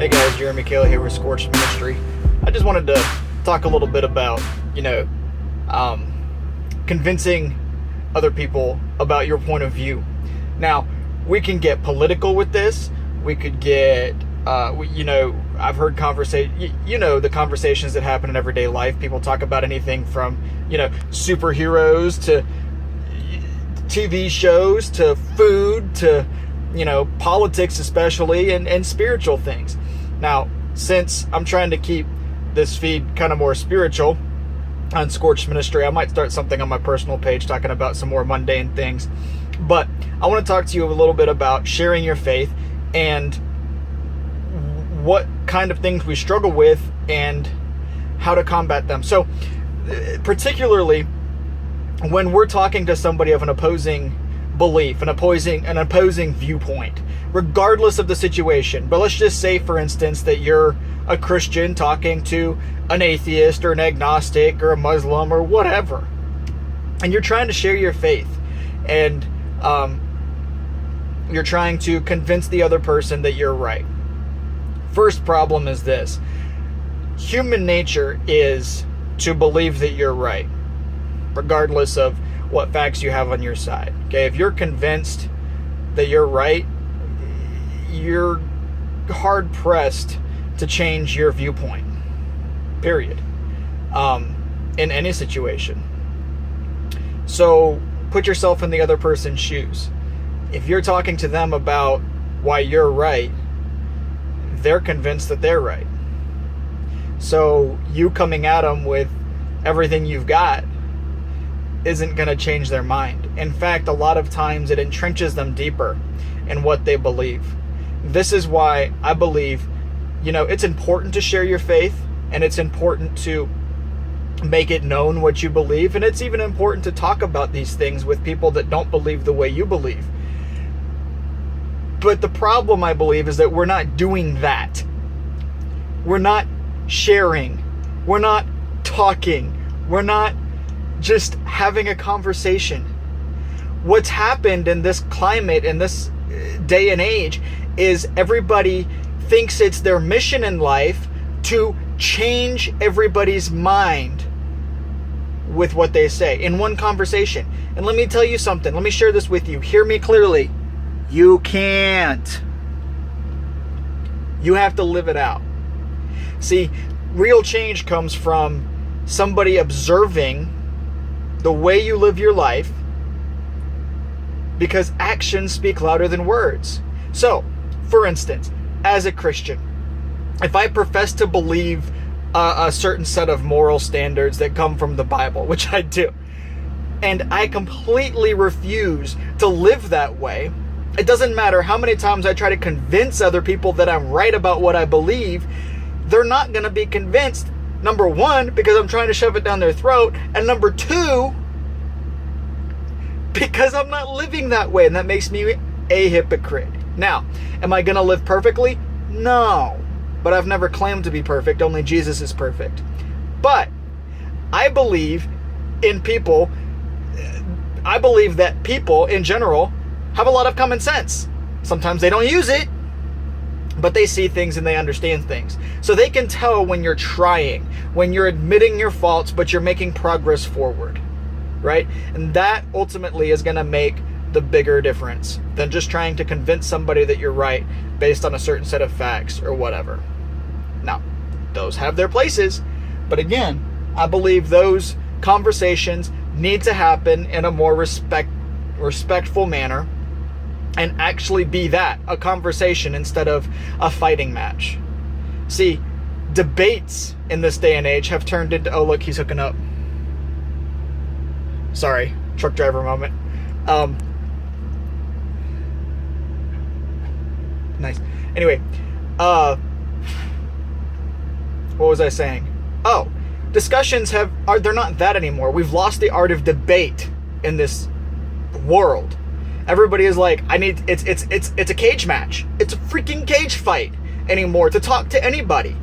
Hey guys, Jeremy Kayla here with Scorched Ministry. I just wanted to talk a little bit about, convincing other people about your point of view. Now, we can get political with this. We could get, I've heard the conversations that happen in everyday life. People talk about anything from, superheroes to TV shows to food to, politics especially, and spiritual things. Now, since I'm trying to keep this feed kind of more spiritual on Scorched Ministry, I might start something on my personal page talking about some more mundane things. But I want to talk to you a little bit about sharing your faith and what kind of things we struggle with and how to combat them. So, particularly when we're talking to somebody of an opposing belief, an opposing viewpoint, regardless of the situation. But let's just say, for instance, that you're a Christian talking to an atheist or an agnostic or a Muslim or whatever, and you're trying to share your faith, and you're trying to convince the other person that you're right. First problem is this: human nature is to believe that you're right, regardless of what facts you have on your side. Okay, if you're convinced that you're right, you're hard pressed to change your viewpoint. Period. In any situation. So put yourself in the other person's shoes. If you're talking to them about why you're right, they're convinced that they're right. So you coming at them with everything you've got isn't going to change their mind. In fact, a lot of times it entrenches them deeper in what they believe. This is why I believe, it's important to share your faith, and it's important to make it known what you believe, and it's even important to talk about these things with people that don't believe the way you believe. But the problem, I believe, is that we're not doing that. We're not sharing. We're not talking. We're not just having a conversation. What's happened in this climate, in this day and age, is everybody thinks it's their mission in life to change everybody's mind with what they say in one conversation. And let me tell you something. Let me share this with you. Hear me clearly. You can't. You have to live it out. See, real change comes from somebody observing the way you live your life, because actions speak louder than words. So, for instance, as a Christian, if I profess to believe a certain set of moral standards that come from the Bible, which I do, and I completely refuse to live that way, it doesn't matter how many times I try to convince other people that I'm right about what I believe, they're not going to be convinced. Number one, because I'm trying to shove it down their throat, and number two, because I'm not living that way, and that makes me a hypocrite. Now, am I going to live perfectly? No. But I've never claimed to be perfect. Only Jesus is perfect. But I believe in people. I believe that people in general have a lot of common sense. Sometimes they don't use it, but they see things and they understand things. So they can tell when you're trying, when you're admitting your faults, but you're making progress forward, right? And that ultimately is going to make the bigger difference than just trying to convince somebody that you're right based on a certain set of facts or whatever. Now, those have their places, but again, I believe those conversations need to happen in a more respectful manner, and actually be that, a conversation instead of a fighting match. See, debates in this day and age have turned into, oh look, he's hooking up. Sorry, truck driver moment. Nice. Anyway, what was I saying? Oh, discussions they're not that anymore. We've lost the art of debate in this world. Everybody is like, it's a cage match. It's a freaking cage fight anymore to talk to anybody.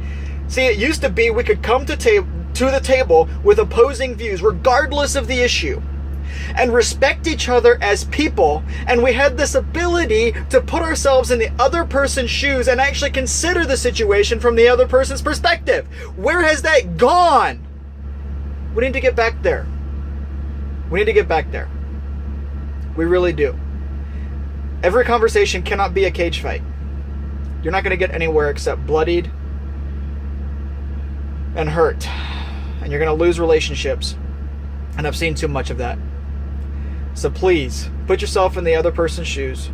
See, it used to be we could come to the table with opposing views, regardless of the issue. and respect each other as people, and we had this ability to put ourselves in the other person's shoes and actually consider the situation from the other person's perspective. Where has that gone? We need to get back there. We need to get back there. We really do. Every conversation cannot be a cage fight. You're not going to get anywhere except bloodied and hurt. And you're going to lose relationships. And I've seen too much of that. So please, put yourself in the other person's shoes.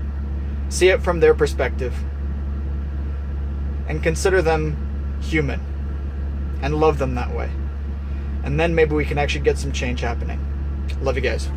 See it from their perspective. And consider them human. And love them that way. And then maybe we can actually get some change happening. Love you guys.